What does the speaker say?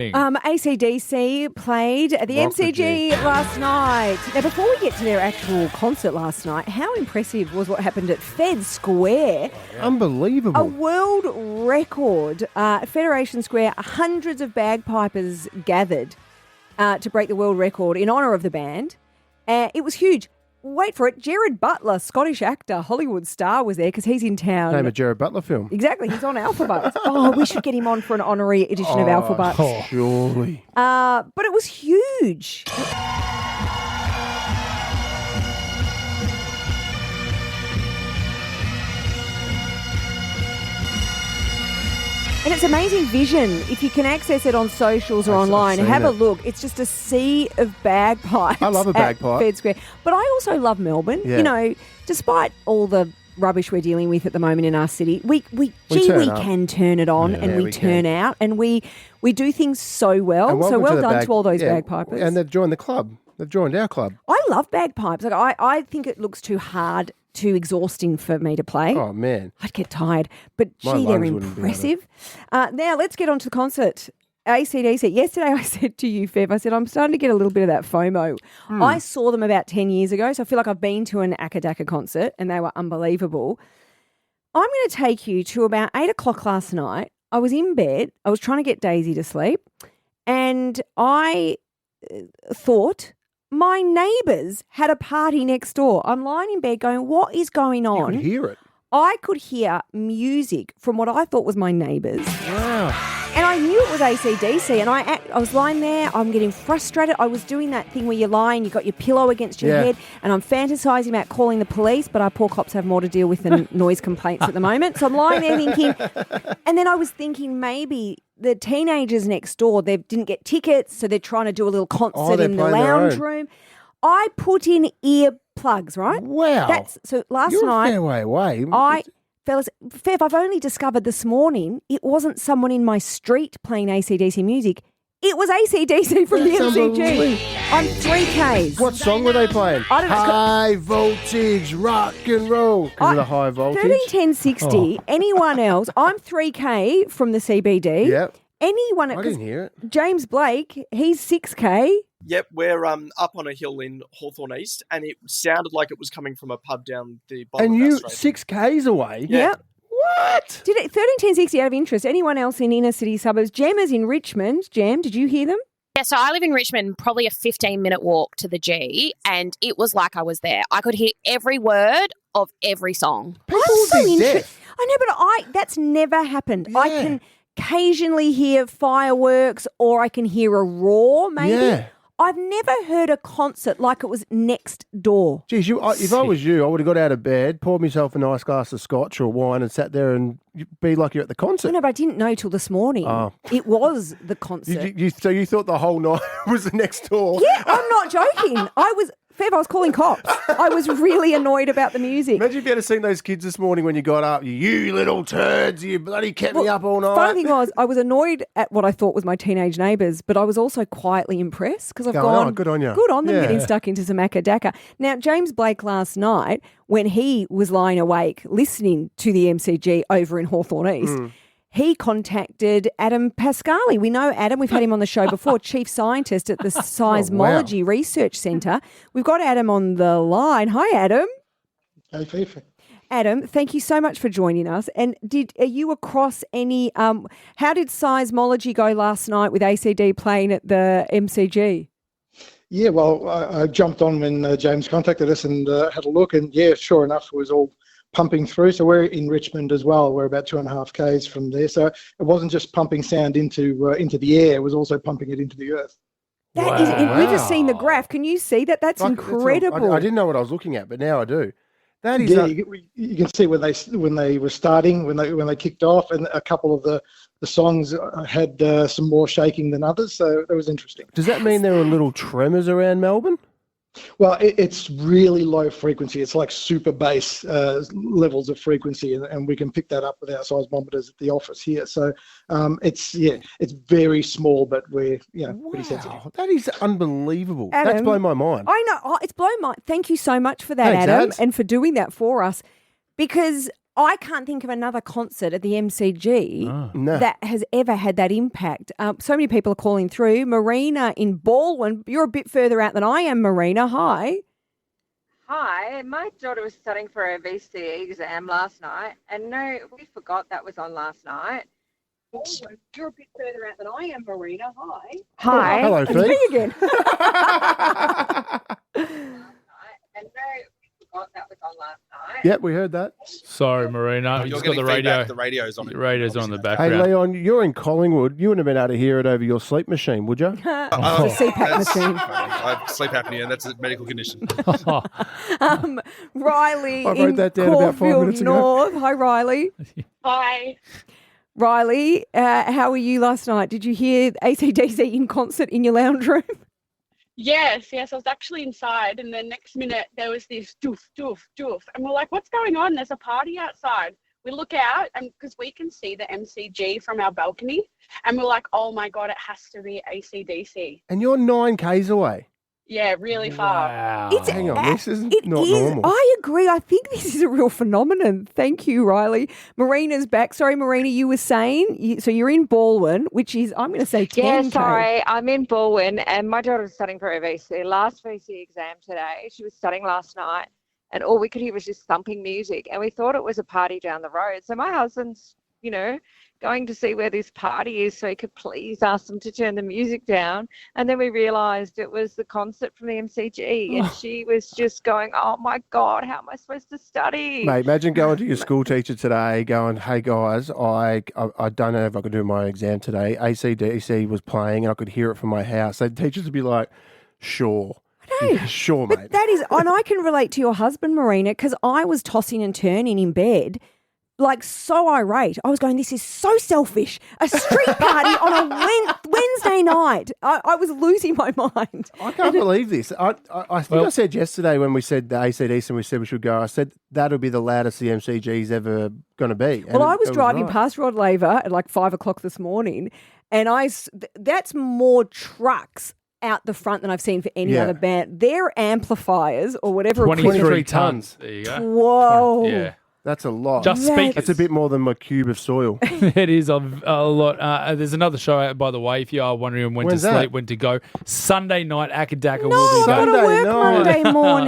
AC/DC played at the Rock the MCG last night. Now, before we get to their actual concert last night, how impressive was what happened at Fed Square? Unbelievable. A world record at Federation Square. Hundreds of bagpipers gathered to break the world record in honour of the band. It was huge. Wait for it. Gerard Butler, Scottish actor, Hollywood star, was there because he's in town. Name a Gerard Butler film. Exactly. He's on Alphabet. Oh, we should get him on for an honorary edition of Alphabet. Oh, surely. But it was huge. And it's amazing vision. If you can access it on socials or online, have a look. It's just a sea of bagpipes. I love a bagpipe. At Fed Square. But I also love Melbourne. Yeah. You know, despite all the rubbish we're dealing with at the moment in our city, we can turn it on and we turn out and we do things so well. So well done to all those bagpipers. And they've joined the club. They've joined our club. I love bagpipes. Like I think it looks too hard, too exhausting for me to play. Oh, man. I'd get tired. But, gee, they're impressive. Now, let's get on to the concert. AC/DC. Yesterday I said to you, Fev, I said, I'm starting to get a little bit of that FOMO. I saw them about 10 years ago, so I feel like I've been to an Akadaka concert and they were unbelievable. I'm going to take you to about 8 o'clock last night. I was in bed. I was trying to get Daisy to sleep and I thought my neighbours had a party next door. I'm lying in bed going, what is going on? You could hear it. I could hear music from what I thought was my neighbours. Wow. And I knew it was AC/DC. And I was lying there. I'm getting frustrated. I was doing that thing where you're lying, you've got your pillow against your head, and I'm fantasising about calling the police, but our poor cops have more to deal with than noise complaints at the moment. So I'm lying there thinking, and then I was thinking maybe the teenagers next door, they didn't get tickets, so they're trying to do a little concert in the lounge room. I put in earplugs, right? Wow. So last You're night, a fair way away. Fellas, Fev, I've only discovered this morning it wasn't someone in my street playing AC/DC music. It was AC/DC from the MCG. I'm 3Ks. What song were they playing? I don't know. High voltage rock and roll. Because of the high voltage. 131060. Anyone else? I'm 3K from the CBD. Yep. Anyone? I didn't hear it. James Blake, he's 6K. Yep, we're up on a hill in Hawthorne East, and it sounded like it was coming from a pub down the bottom And of you our street. 6Ks away? Yeah. Yep. What? Did it 131060 out of interest? Anyone else in inner city suburbs? Gemma's in Richmond. Gem, did you hear them? Yeah, so I live in Richmond, probably a 15-minute walk to the G, and it was like I was there. I could hear every word of every song. People I'm would so be interested. deaf. I know, but that's never happened. Yeah. I can occasionally hear fireworks or I can hear a roar, maybe. Yeah. I've never heard a concert like it was next door. Geez, if I was you, I would have got out of bed, poured myself a nice glass of scotch or wine and sat there and be like you're at the concert. No, but I didn't know till this morning. Oh. It was the concert. So you thought the whole night was the next door? Yeah, I'm not joking. I was calling cops. I was really annoyed about the music. Imagine if you had seen those kids this morning when you got up. You little turds, you bloody kept me up all night. Funny thing was, I was annoyed at what I thought was my teenage neighbours, but I was also quietly impressed because I've gone, good on you. Good on them Yeah. getting stuck into some Akadaka. Now, James Blake last night, when he was lying awake listening to the MCG over in Hawthorne East, he contacted Adam Pascali. We know Adam. We've had him on the show before, chief scientist at the Seismology Research Centre. We've got Adam on the line. Hi, Adam. Hey, Fifi. Adam, thank you so much for joining us. And are you across any? How did seismology go last night with ACD playing at the MCG? Yeah, well, I jumped on when James contacted us and had a look, and yeah, sure enough, it was all pumping through. So we're in Richmond as well. We're about 2.5 k's from there. So it wasn't just pumping sound into the air; it was also pumping it into the earth. That is, we've just seen the graph. Can you see that? That's incredible. I didn't know what I was looking at, but now I do. That is. Yeah, you can see when they were starting, when they kicked off, and a couple of the songs had some more shaking than others. So that was interesting. Does that mean there were little tremors around Melbourne? Well, it's really low frequency. It's like super bass levels of frequency, and we can pick that up with our seismometers at the office here. So it's very small, but we're pretty sensitive. That is unbelievable. Adam, That's blown my mind. I know. It's blown my. Thank you so much for that, Thanks, Adam, Ads. and for doing that for us, because I can't think of another concert at the MCG No. that has ever had that impact. So many people are calling through. Marina in Baldwin, you're a bit further out than I am, Marina. Hi. Hi, my daughter was studying for her VCE exam last night, and no, we forgot that was on last night. You're a bit further out than I am, Marina. Hi. Hi. Hello, It's Fee. me again. And no, we forgot that was on last night. Yep, we heard that. Sorry, Marina. You You're just got getting the radio. feedback. The radio's on. The radio's on in the Hey, background. Leon, you're in Collingwood. You wouldn't have been able to hear it over your sleep machine, would you? The CPAP That's machine. funny. I have sleep apnea, and that's a medical condition. Riley I wrote in that down about 5 Caulfield minutes ago. North. Hi, Riley. Hi. Riley, how were you last night? Did you hear AC/DC in concert in your lounge room? Yes. I was actually inside, and the next minute there was this doof, doof, doof. And we're like, what's going on? There's a party outside. We look out, and because we can see the MCG from our balcony, and we're like, oh my God, it has to be AC/DC. And you're 9 Ks away. Yeah, really far. Wow. Hang on, this is It not is. normal. I agree. I think this is a real phenomenon. Thank you, Riley. Marina's back. Sorry, Marina, you were saying, so you're in Baldwin, which is, I'm going to say 10K. Yeah, sorry, I'm in Baldwin, and my daughter's studying for her last VCE exam today. She was studying last night, and all we could hear was just thumping music, and we thought it was a party down the road. So my husband's, going to see where this party is so he could please ask them to turn the music down. And then we realised it was the concert from the MCG, and she was just going, oh my God, how am I supposed to study? Mate, imagine going to your school teacher today going, hey guys, I don't know if I could do my exam today. AC/DC was playing and I could hear it from my house. So the teachers would be like, sure. Yeah, sure, mate. But that is, and I can relate to your husband, Marina, because I was tossing and turning in bed, like so irate. I was going, this is so selfish. A street party on a Wednesday night. I was losing my mind. I can't believe this. I think I said yesterday when we said the ACDC and we said we should go, I said that'll be the loudest the MCG's ever going to be. Well, I was it driving right. past Rod Laver at like 5 o'clock this morning, and that's more trucks out the front than I've seen for any other band. Their amplifiers or whatever. 23 tons. There you go. Whoa. Yeah. That's a lot. Just speakers. That's a bit more than my cube of soil. It is a lot. There's another show out, by the way, if you are wondering when When's to that? sleep, when to go. Sunday night, Akadaka No, will be I've back. got to work Sunday night. Monday morning.